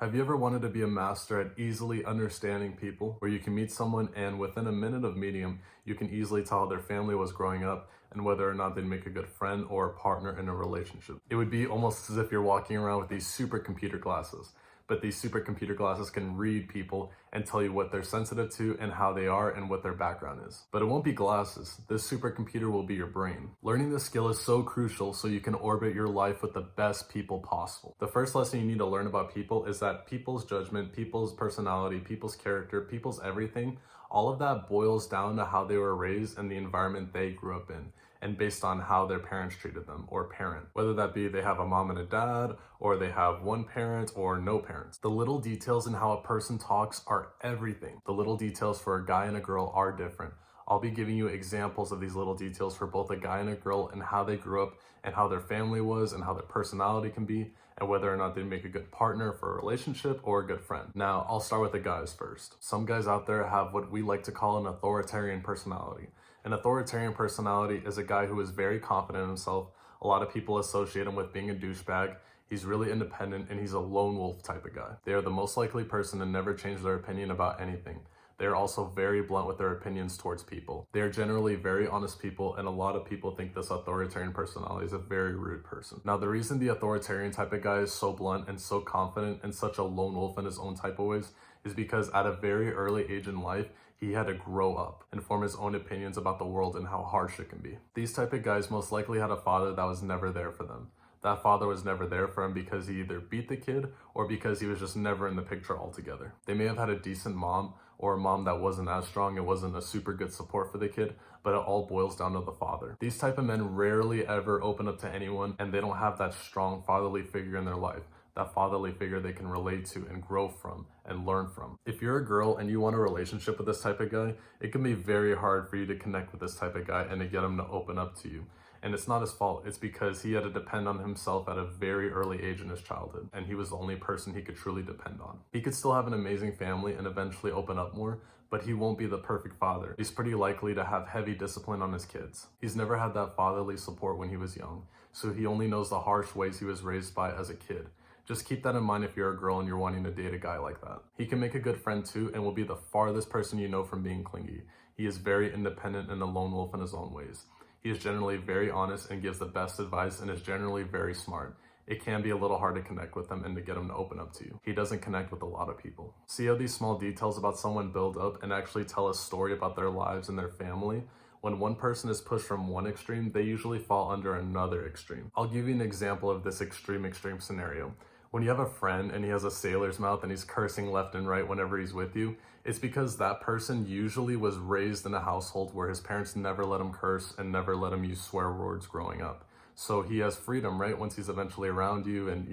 Have you ever wanted to be a master at easily understanding people, where you can meet someone and within a minute of meeting them, you can easily tell how their family was growing up and whether or not they'd make a good friend or a partner in a relationship? It would be almost as if you're walking around with these supercomputer glasses. But these supercomputer glasses can read people and tell you what they're sensitive to and how they are and what their background is. But it won't be glasses. This supercomputer will be your brain. Learning this skill is so crucial so you can orbit your life with the best people possible. The first lesson you need to learn about people is that people's judgment, people's personality, people's character, people's everything, all of that boils down to how they were raised and the environment they grew up in, and based on how their parents treated them or parent. Whether that be they have a mom and a dad, or they have one parent or no parents. The little details in how a person talks are everything. The little details for a guy and a girl are different. I'll be giving you examples of these little details for both a guy and a girl and how they grew up and how their family was and how their personality can be and whether or not they make a good partner for a relationship or a good friend. Now, I'll start with the guys first. Some guys out there have what we like to call an authoritarian personality. An authoritarian personality is a guy who is very confident in himself. A lot of people associate him with being a douchebag. He's really independent and he's a lone wolf type of guy. They are the most likely person to never change their opinion about anything. They are also very blunt with their opinions towards people. They are generally very honest people, and a lot of people think this authoritarian personality is a very rude person. Now, the reason the authoritarian type of guy is so blunt and so confident and such a lone wolf in his own type of ways is because at a very early age in life, he had to grow up and form his own opinions about the world and how harsh it can be. These type of guys most likely had a father that was never there for them. That father was never there for him because he either beat the kid or because he was just never in the picture altogether. They may have had a decent mom or a mom that wasn't as strong and wasn't a super good support for the kid, but it all boils down to the father. These type of men rarely ever open up to anyone, and they don't have that strong fatherly figure in their life. That fatherly figure they can relate to and grow from and learn from. If you're a girl and you want a relationship with this type of guy, it can be very hard for you to connect with this type of guy and to get him to open up to you. And it's not his fault. It's because he had to depend on himself at a very early age in his childhood, and he was the only person he could truly depend on. He could still have an amazing family and eventually open up more, but he won't be the perfect father. He's pretty likely to have heavy discipline on his kids. He's never had that fatherly support when he was young, so he only knows the harsh ways he was raised by as a kid. Just keep that in mind if you're a girl and you're wanting to date a guy like that. He can make a good friend too and will be the farthest person you know from being clingy. He is very independent and a lone wolf in his own ways. He is generally very honest and gives the best advice and is generally very smart. It can be a little hard to connect with him and to get him to open up to you. He doesn't connect with a lot of people. See how these small details about someone build up and actually tell a story about their lives and their family? When one person is pushed from one extreme, they usually fall under another extreme. I'll give you an example of this extreme scenario. When you have a friend and he has a sailor's mouth and he's cursing left and right whenever he's with you, it's because that person usually was raised in a household where his parents never let him curse and never let him use swear words growing up. So he has freedom, right? Once he's eventually around you and,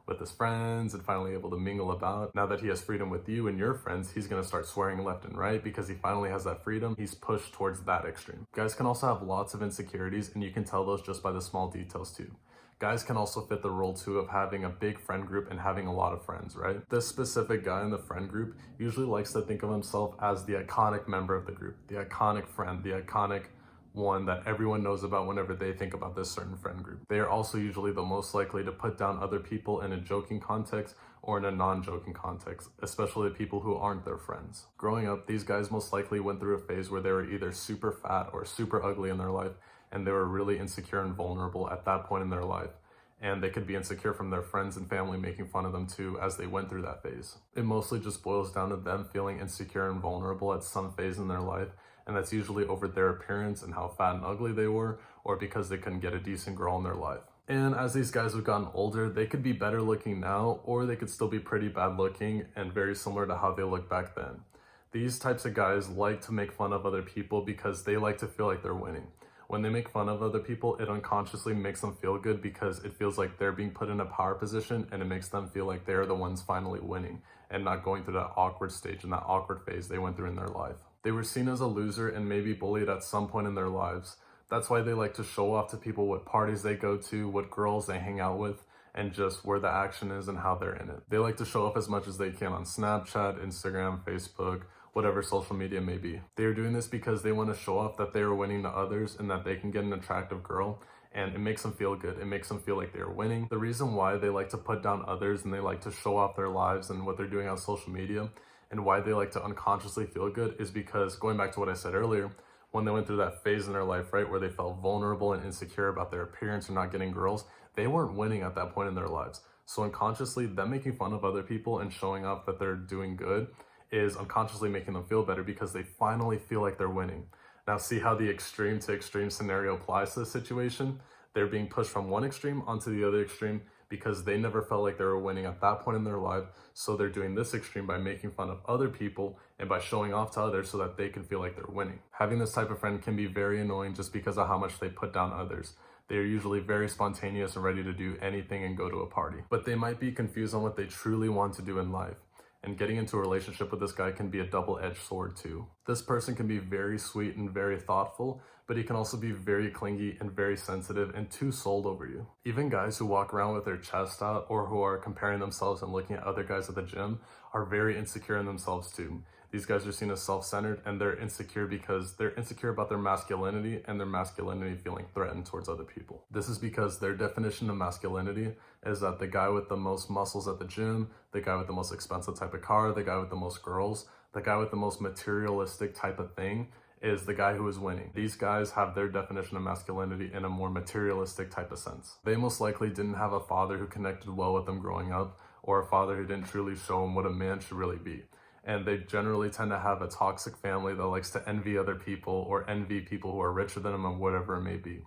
with his friends and finally able to mingle about. Now that he has freedom with you and your friends, he's going to start swearing left and right because he finally has that freedom. He's pushed towards that extreme. Guys can also have lots of insecurities, and you can tell those just by the small details too. Guys can also fit the role too of having a big friend group and having a lot of friends, right? This specific guy in the friend group usually likes to think of himself as the iconic member of the group, the iconic friend, the iconic one that everyone knows about whenever they think about this certain friend group. They are also usually the most likely to put down other people in a joking context or in a non-joking context, especially the people who aren't their friends. Growing up, these guys most likely went through a phase where they were either super fat or super ugly in their life, and they were really insecure and vulnerable at that point in their life. And they could be insecure from their friends and family making fun of them too as they went through that phase. It mostly just boils down to them feeling insecure and vulnerable at some phase in their life, and that's usually over their appearance and how fat and ugly they were, or because they couldn't get a decent girl in their life. And as these guys have gotten older, they could be better looking now, or they could still be pretty bad looking and very similar to how they looked back then. These types of guys like to make fun of other people because they like to feel like they're winning. When they make fun of other people, it unconsciously makes them feel good because it feels like they're being put in a power position, and it makes them feel like they're the ones finally winning and not going through that awkward stage and that awkward phase they went through in their life. They were seen as a loser and maybe bullied at some point in their lives. That's why they like to show off to people what parties they go to, what girls they hang out with, and just where the action is and how they're in it. They like to show off as much as they can on Snapchat, Instagram, Facebook, whatever social media may be. They are doing this because they want to show off that they are winning to others and that they can get an attractive girl, and it makes them feel good. It makes them feel like they're winning. The reason why they like to put down others and they like to show off their lives and what they're doing on social media and why they like to unconsciously feel good is because, going back to what I said earlier, when they went through that phase in their life, right, where they felt vulnerable and insecure about their appearance and not getting girls, they weren't winning at that point in their lives. So unconsciously, them making fun of other people and showing off that they're doing good is unconsciously making them feel better because they finally feel like they're winning. Now see how the extreme to extreme scenario applies to this situation? They're being pushed from one extreme onto the other extreme because they never felt like they were winning at that point in their life. So they're doing this extreme by making fun of other people and by showing off to others so that they can feel like they're winning. Having this type of friend can be very annoying just because of how much they put down others. They are usually very spontaneous and ready to do anything and go to a party. But they might be confused on what they truly want to do in life. And getting into a relationship with this guy can be a double-edged sword too. This person can be very sweet and very thoughtful, but he can also be very clingy and very sensitive and too sold over you. Even guys who walk around with their chest out or who are comparing themselves and looking at other guys at the gym are very insecure in themselves too. These guys are seen as self-centered and they're insecure because they're insecure about their masculinity and their masculinity feeling threatened towards other people. This is because their definition of masculinity is that the guy with the most muscles at the gym, the guy with the most expensive type of car, the guy with the most girls, the guy with the most materialistic type of thing is the guy who is winning. These guys have their definition of masculinity in a more materialistic type of sense. They most likely didn't have a father who connected well with them growing up, or a father who didn't truly show them what a man should really be. And they generally tend to have a toxic family that likes to envy other people or envy people who are richer than them or whatever it may be.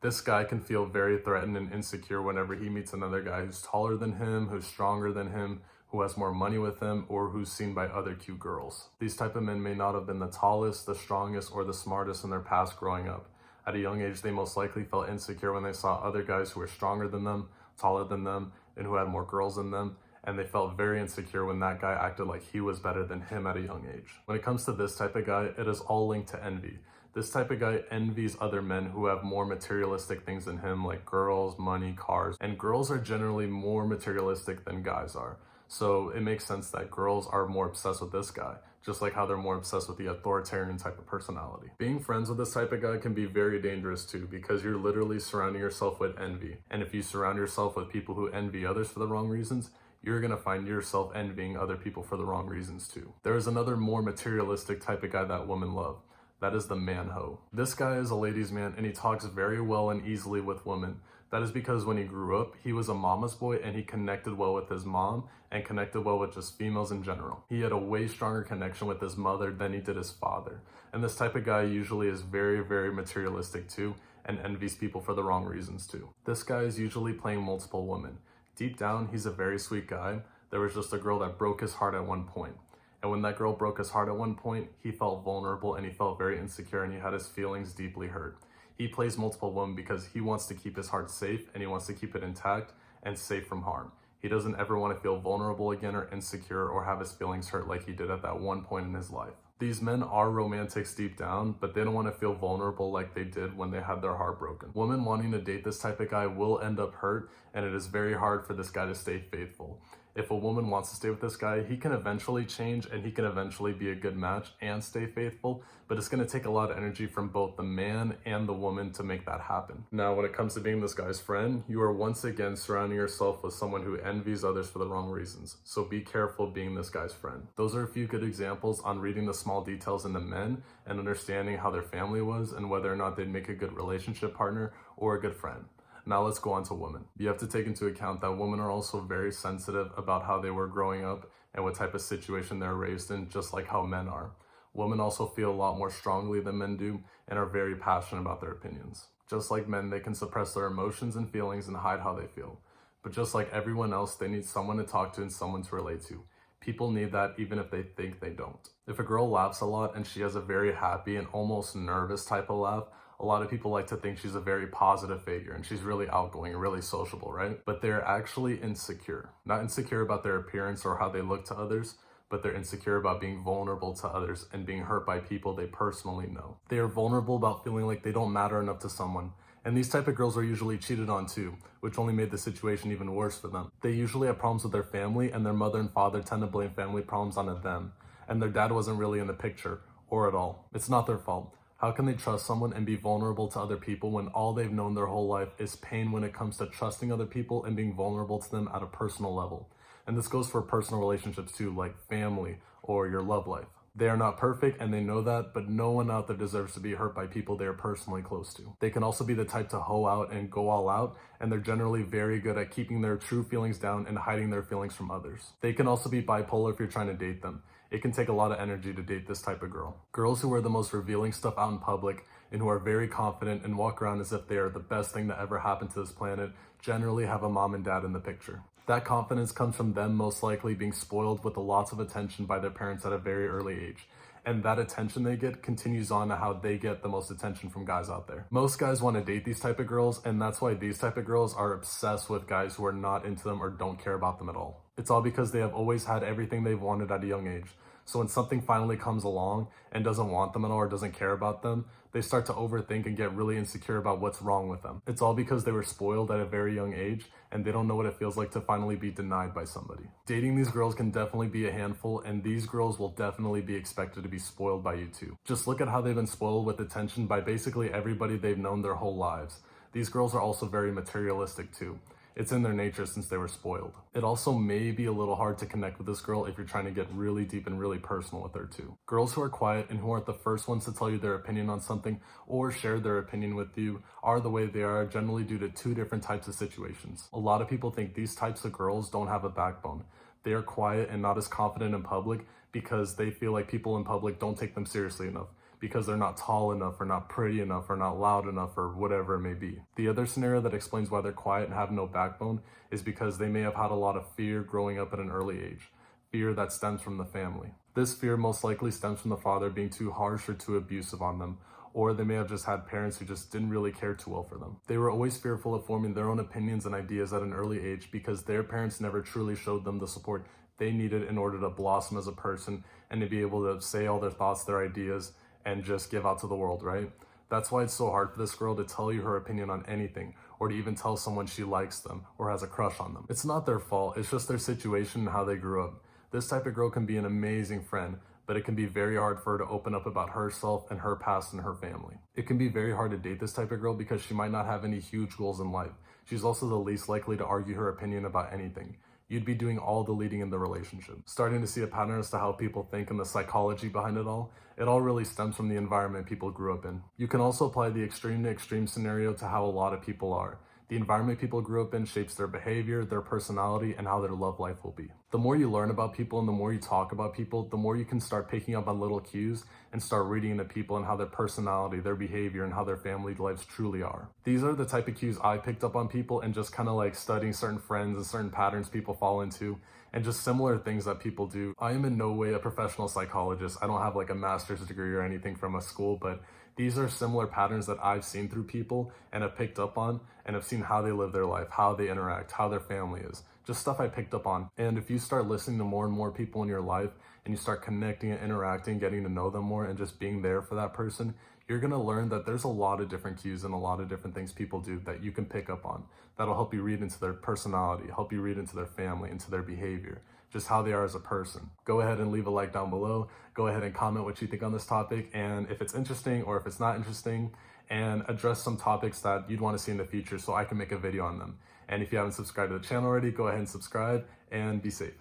This guy can feel very threatened and insecure whenever he meets another guy who's taller than him, who's stronger than him, who has more money with him, or who's seen by other cute girls. These type of men may not have been the tallest, the strongest, or the smartest in their past growing up. At a young age, they most likely felt insecure when they saw other guys who were stronger than them, taller than them, and who had more girls than them. And they felt very insecure when that guy acted like he was better than him at a young age. When it comes to this type of guy, it is all linked to envy. This type of guy envies other men who have more materialistic things than him, like girls, money, cars. And girls are generally more materialistic than guys are. So it makes sense that girls are more obsessed with this guy, just like how they're more obsessed with the authoritarian type of personality. Being friends with this type of guy can be very dangerous too, because you're literally surrounding yourself with envy. And if you surround yourself with people who envy others for the wrong reasons, you're gonna find yourself envying other people for the wrong reasons too. There is another more materialistic type of guy that women love. That is the man-ho. This guy is a ladies' man and he talks very well and easily with women. That is because when he grew up, he was a mama's boy and he connected well with his mom and connected well with just females in general. He had a way stronger connection with his mother than he did his father. And this type of guy usually is very, very materialistic too and envies people for the wrong reasons too. This guy is usually playing multiple women. Deep down, he's a very sweet guy. There was just a girl that broke his heart at one point. And when that girl broke his heart at one point, he felt vulnerable and he felt very insecure and he had his feelings deeply hurt. He plays multiple women because he wants to keep his heart safe and he wants to keep it intact and safe from harm. He doesn't ever want to feel vulnerable again or insecure or have his feelings hurt like he did at that one point in his life. These men are romantics deep down, but they don't want to feel vulnerable like they did when they had their heart broken. Women wanting to date this type of guy will end up hurt, and it is very hard for this guy to stay faithful. If a woman wants to stay with this guy, he can eventually change and he can eventually be a good match and stay faithful, but it's going to take a lot of energy from both the man and the woman to make that happen. Now, when it comes to being this guy's friend, you are once again surrounding yourself with someone who envies others for the wrong reasons. So be careful being this guy's friend. Those are a few good examples on reading the small details into men and understanding how their family was and whether or not they'd make a good relationship partner or a good friend. Now let's go on to women. You have to take into account that women are also very sensitive about how they were growing up and what type of situation they're raised in, just like how men are. Women also feel a lot more strongly than men do and are very passionate about their opinions. Just like men, they can suppress their emotions and feelings and hide how they feel. But just like everyone else, they need someone to talk to and someone to relate to. People need that even if they think they don't. If a girl laughs a lot and she has a very happy and almost nervous type of laugh, a lot of people like to think she's a very positive figure and she's really outgoing and really sociable, right? But they're actually insecure. Not insecure about their appearance or how they look to others, but they're insecure about being vulnerable to others and being hurt by people they personally know. They are vulnerable about feeling like they don't matter enough to someone. And these type of girls are usually cheated on too, which only made the situation even worse for them. They usually have problems with their family and their mother and father tend to blame family problems on them. And their dad wasn't really in the picture, or at all. It's not their fault. How can they trust someone and be vulnerable to other people when all they've known their whole life is pain when it comes to trusting other people and being vulnerable to them at a personal level? And this goes for personal relationships too, like family or your love life. They are not perfect and they know that, but no one out there deserves to be hurt by people they are personally close to. They can also be the type to hoe out and go all out, and they're generally very good at keeping their true feelings down and hiding their feelings from others. They can also be bipolar if you're trying to date them. It can take a lot of energy to date this type of girl. Girls who wear the most revealing stuff out in public and who are very confident and walk around as if they are the best thing that ever happened to this planet generally have a mom and dad in the picture. That confidence comes from them most likely being spoiled with lots of attention by their parents at a very early age. And that attention they get continues on to how they get the most attention from guys out there. Most guys want to date these type of girls, and that's why these type of girls are obsessed with guys who are not into them or don't care about them at all. It's all because they have always had everything they've wanted at a young age. So when something finally comes along and doesn't want them at all or doesn't care about them, they start to overthink and get really insecure about what's wrong with them. It's all because they were spoiled at a very young age and they don't know what it feels like to finally be denied by somebody. Dating these girls can definitely be a handful, and these girls will definitely be expected to be spoiled by you too. Just look at how they've been spoiled with attention by basically everybody they've known their whole lives. These girls are also very materialistic too. It's in their nature since they were spoiled. It also may be a little hard to connect with this girl if you're trying to get really deep and really personal with her too. Girls who are quiet and who aren't the first ones to tell you their opinion on something or share their opinion with you are the way they are generally due to two different types of situations. A lot of people think these types of girls don't have a backbone. They are quiet and not as confident in public because they feel like people in public don't take them seriously enough, because they're not tall enough or not pretty enough or not loud enough or whatever it may be. The other scenario that explains why they're quiet and have no backbone is because they may have had a lot of fear growing up at an early age, fear that stems from the family. This fear most likely stems from the father being too harsh or too abusive on them, or they may have just had parents who just didn't really care too well for them. They were always fearful of forming their own opinions and ideas at an early age because their parents never truly showed them the support they needed in order to blossom as a person and to be able to say all their thoughts, their ideas, and just give out to the world, right? That's why it's so hard for this girl to tell you her opinion on anything, or to even tell someone she likes them or has a crush on them. It's not their fault, it's just their situation and how they grew up. This type of girl can be an amazing friend, but it can be very hard for her to open up about herself and her past and her family. It can be very hard to date this type of girl because she might not have any huge goals in life. She's also the least likely to argue her opinion about anything. You'd be doing all the leading in the relationship. Starting to see a pattern as to how people think and the psychology behind it all really stems from the environment people grew up in. You can also apply the extreme to extreme scenario to how a lot of people are. The environment people grew up in shapes their behavior, their personality, and how their love life will be. The more you learn about people and the more you talk about people, the more you can start picking up on little cues and start reading into people and how their personality, their behavior, and how their family lives truly are. These are the type of cues I picked up on people and just kind of like studying certain friends and certain patterns people fall into and just similar things that people do. I am in no way a professional psychologist. I don't have like a master's degree or anything from a school, but these are similar patterns that I've seen through people and have picked up on and have seen how they live their life, how they interact, how their family is. Just stuff I picked up on. And if you start listening to more and more people in your life and you start connecting and interacting, getting to know them more and just being there for that person, you're going to learn that there's a lot of different cues and a lot of different things people do that you can pick up on. That'll help you read into their personality, help you read into their family, into their behavior, just how they are as a person. Go ahead and leave a like down below. Go ahead and comment what you think on this topic and if it's interesting or if it's not interesting, and address some topics that you'd want to see in the future so I can make a video on them. And if you haven't subscribed to the channel already, go ahead and subscribe and be safe.